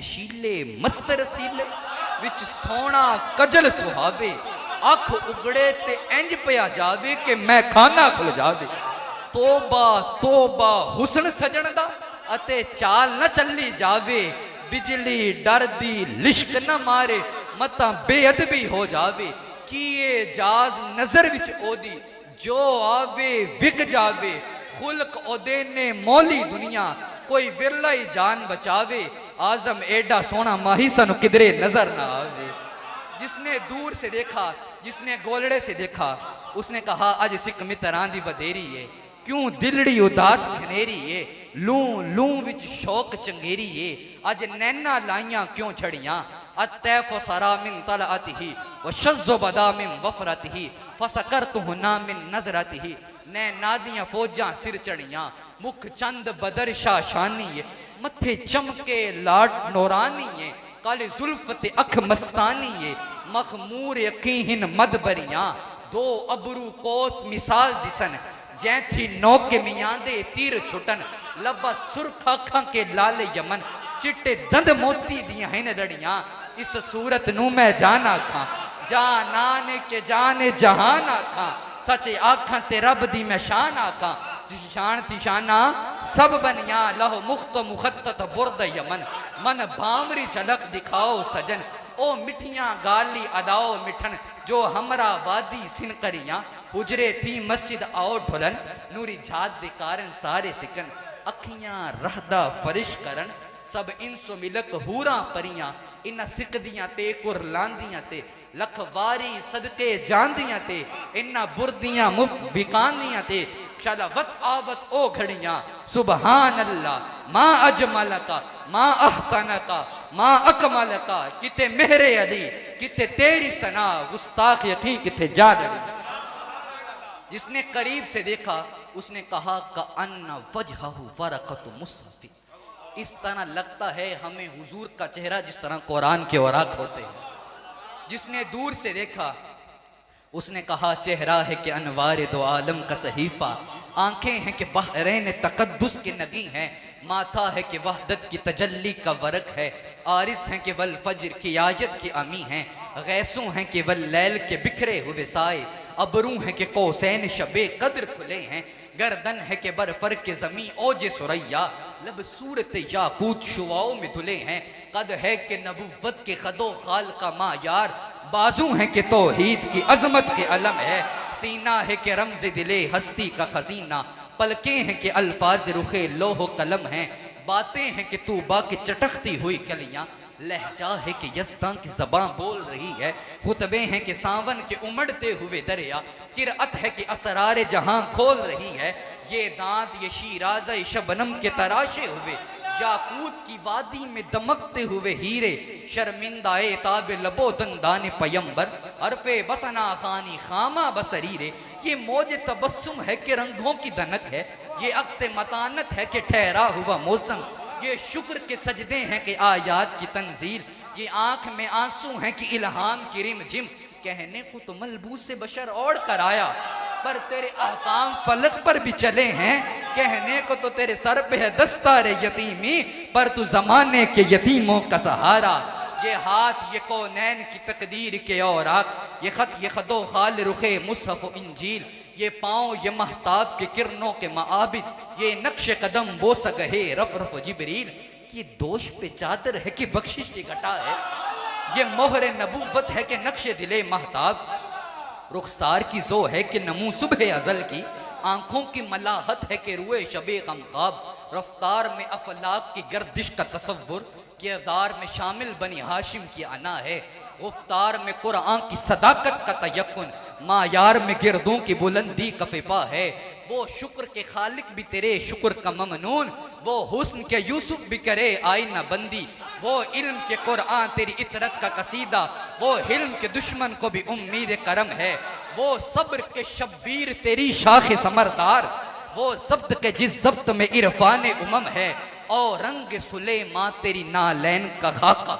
नशीले मस्त रसीले विच सोना कजल सुहावे अख उगड़े ते इंज पिया जावे कि मैं खाना खुल जावे। तोबा तोबा हुसन सजन दा अते चाल न चली जावे बिजली डर दी लिश्क न मारे मता बेअदबी हो जावे कि ये जाज नजर विच ओदी जो आवे विक जावे खुल्क ओदे ने मौली दुनिया कोई विरला ही जान बचावे आजम एडा सोना माही सानू किधरे नजर ना आवे। जिसने दूर से देखा जिसने गोलड़े से देखा उसने कहा अज सिक मित्रां दी वधेरी है क्यों दिलड़ी उदास खनेरी है लू लू विच शौक चंगेरी है अज नैना लाइयां क्यों छड़ियां अतैफ सरा मिन तलअतिही व शज़्ज़ बदा मिन वफरतिही फसकरतुहु ना मिन नज़रतिही नै नादियां फौजां सिर चढ़ियां मुख चंद बदर शाशानी है मथे चमके लाड नौरानी है काले जुल्फ ते अख मस्तानी है मखमूर यकीन मद बरियां दो अबरू कोस मिसाल दिसन जैठी नौके मियां दे तीर छुटन लबा सुरख अखां के लाल यमन चिट्टे दंद मोती दियां हैं लड़ियां इस सूरत नू मैं जान आखां जानान के जाने जहान आखां सचे आखां ते रब दी मैं शान आखां जिस शान ती शाना सब बनिया लहो मुख्त मुखत्तत बुर्द यमन मन भामरी झलक दिखाओ सजन ओ मिठियां गाली अदाओ मिठन जो हमरा वादी सिन करियां हुजरे थी मस्जिद आओ ढुलन नूरी झात दे कारण सारे सिकन अखियां रहदा फरिश करन सब इंसो मिलक हूरा परियां इना सिकदियां ते कुरलांदियां ते लख वारी सदके जानदियां ते इना बुरदियां मुफ्त बिकांदियां ते शलवत आवत ओ घड़ियां सुबहान अल्लाह मां अजमलका मां अहसनका मां अकमलका किते मेहरे अली किते तेरी सना गुस्ताख यकीन किते जा लड़ी। जिसने करीब से देखा उसने कहा का अन्ना वजहहु वरक़तु मुसहफ़ी इस तरह लगता है हमें हुजूर का चेहरा जिस तरह कुरान के औरात होते हैं। जिसने दूर से देखा उसने कहा चेहरा है कि अनवार दो आलम का सहीफा आंखें हैं कि बहरैन तकद्दुस के नगी हैं माथा है कि वहदत की तजल्ली का वरक है आरिस हैं कि वल फज्र की आयत की अमी हैं गैसों हैं कि वल लैल के बिखरे हुए साए अबरू हैं कि कौसैन शबे कद्र खुले हैं गर्दन है कि बरफर के जमी ओज सुरैया लब सूरत याकूत शुआओं में धुले हैं कद है कि नबुव्वत के खदो खाल का मायार बाजू है कि तौहीद की अजमत के अलम है सीना है कि रमज़ दिले हस्ती का खजीना पलकें हैं कि अल्फाज रुखे लोहो कलम हैं बातें हैं कि तूबा की चटकती हुई कलियां लहजा है कि यस्तां की ज़बां बोल रही है खुतबे हैं कि सावन के उमड़ते हुए दरिया किरअत है कि असरार जहां खोल रही है ये दांत ये शीराज़ शबनम के तराशे हुए याकूत की वादी में दमकते हुए हीरे शर्मिंदाए ताबे लबो दंदान पयंबर अरफे बसना खानी खामा बसरीरे ये मौज तबस्सुम है कि रंगों की दनक है ये अक्स मतानत है कि ठहरा हुआ मौसम ये शुक्र के सजदे हैं कि आयात की तंजील ये आंख में आंसू हैं कि इल्हाम की रिमझिम कहने को तो मलबूस से बशर ओढ़ कर आया पर तेरे अहकाम फलक पर भी चले हैं कहने को तो तेरे सर पे है दस्तार यतीमी पर तू जमाने के यतीमों का सहारा ये हाथ ये कौनैन की तकदीर के औराक ये खत ये खदो खाल रुखे मुसहफ इंजील ये पाँव ये महताब के किरणों के माबिद ये नक्श कदम वो सगहे रफ रफ जिबरील ये दोष पे चादर है कि बख्शिश की घटा है ये मोहर नबूवत है कि नक्श दिले महताब रुखसार की जो है कि नमू सुबह अजल की आंखों की मलाहत है कि रुए शबे गम ख्वाब रफ्तार में अफलाक की गर्दिश का तसव्वुर किरदार में शामिल बनी हाशिम की अना है गुफ्तार में कुरान की सदाकत का तयक्कुन मायार में गिरदों की बुलंदी का फिपा है वो शुक्र के खालिक भी तेरे शुक्र का ममनून वो हुस्न के यूसुफ भी करे आईना बंदी वो इल्म के कुरान तेरी इतरत का कसीदा वो हिल्म के दुश्मन को भी उम्मीद करम है वो सब्र के शब्बीर तेरी शाख समरदार वो जब्त के जिस जब्त में इरफान उमम है और रंग सुलेमा तेरी नालैन का खाका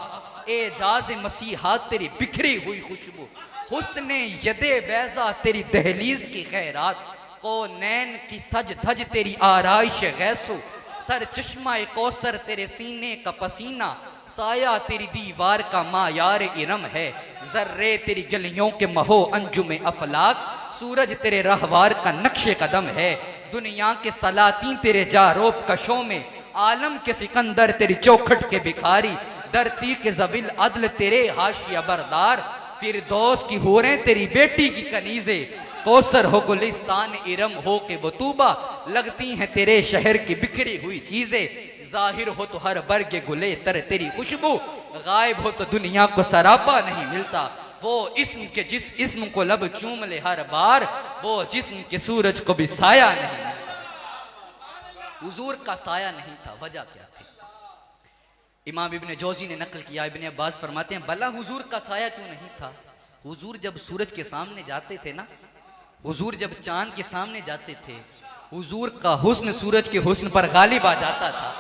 एजाज मसीहा तेरी बिखरी हुई खुशबू हुस्ने यदे बैजा तेरी दहलीज की खैरात को नैन की सज धज तेरी आराइश गैसू सर चश्मा कौसर तेरे सीने का पसीना साया तेरी दीवार का मायार इरम है, जर्रे तेरी गलियों के महो अंजुम अफलाक, सूरज तेरे रहवार का नक्शे कदम है, दुनिया के सलातीन तेरे जारोब कशों में, आलम के सिकंदर तेरी चौखट के भिखारी, धरती के जबिल अदल तेरे हाशिया बरदार, फिर दोस्त की होरें तेरी बेटी की कनीजे, कौसर हो गुलिस्तान इरम हो के बतूबा, लगती हैं तेरे शहर की बिखरी हुई चीजें, जाहिर हो तो हर बर्गे गुले तर तेरी खुशबू, गायब हो तो दुनिया को सरापा नहीं मिलता, वो इस्म के जिस इस्म को लब चूम ले हर बार, वो जिस्म के सूरज को भी साया नहीं मिलता। हुजूर का साया नहीं था, वजह क्या थी? इमाम इब्ने जौजी ने नकल किया, इब्ने अब्बास फरमाते हैं भला हुजूर का साया क्यों नहीं था? हुजूर जब सूरज के सामने जाते थे ना, हुजूर जब चांद के सामने जाते थे, हुजूर का हुस्न सूरज के हुस्न पर गालिब आ जाता था,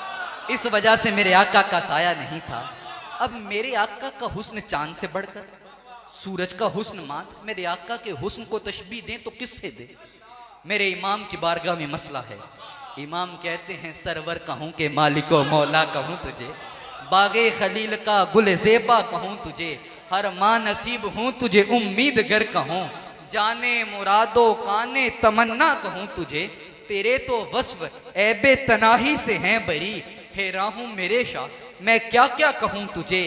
इस वजह से मेरे आका का साया नहीं था। अब मेरे आका का हुस्न चांद से बढ़कर, सूरज का हुस्न मान, मेरे आका के हुस्न को तशबीह दें तो किससे दे? मेरे इमाम की बारगाह में मसला है। इमाम कहते हैं सरवर कहूँ के मालिको मौला कहूँ तुझे, बागे खलील का गुल ज़ेबा कहूँ तुझे, हर माँ नसीब हूँ तुझे उम्मीद गर कहूँ, जाने मुरादो काने तमन्ना कहूँ तुझे, तेरे तो वस्फ ऐबे तनाही से हैं बरी, हेरा हूँ मेरे शाह मैं क्या क्या कहूँ तुझे,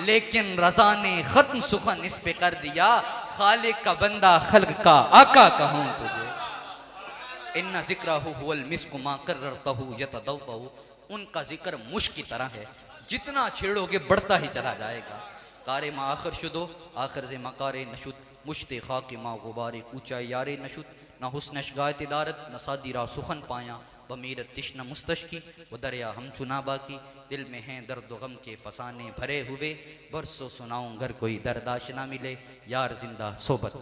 लेकिन रज़ा ने खत्म सुखन इस पे कर दिया, खालिक का बंदा खल्क का आका कहूँ तुझे। इन्ना ज़िक्रहु हुवल मिस्कु मा कर्ररतहु यतदव्वहु, उनका जिक्र मुश्क की तरह है, जितना छेड़ोगे बढ़ता ही चला जाएगा। कारे मा आखिर शुदो आखिर जे मकारे नशुद, मुश्ते खाके मा गुबारे ऊंचा यारे नशुद, न हुस्न शगायत इदारत न सादिरा सुखन पाया, बमीरत तिश्न मुस्तशकी वो दरिया हम चुना बाकी, दिल में हैं दर्द गम के फसाने भरे हुए, बरसों सुनाऊं घर कोई दरदाश ना मिले, यार जिंदा सोबत।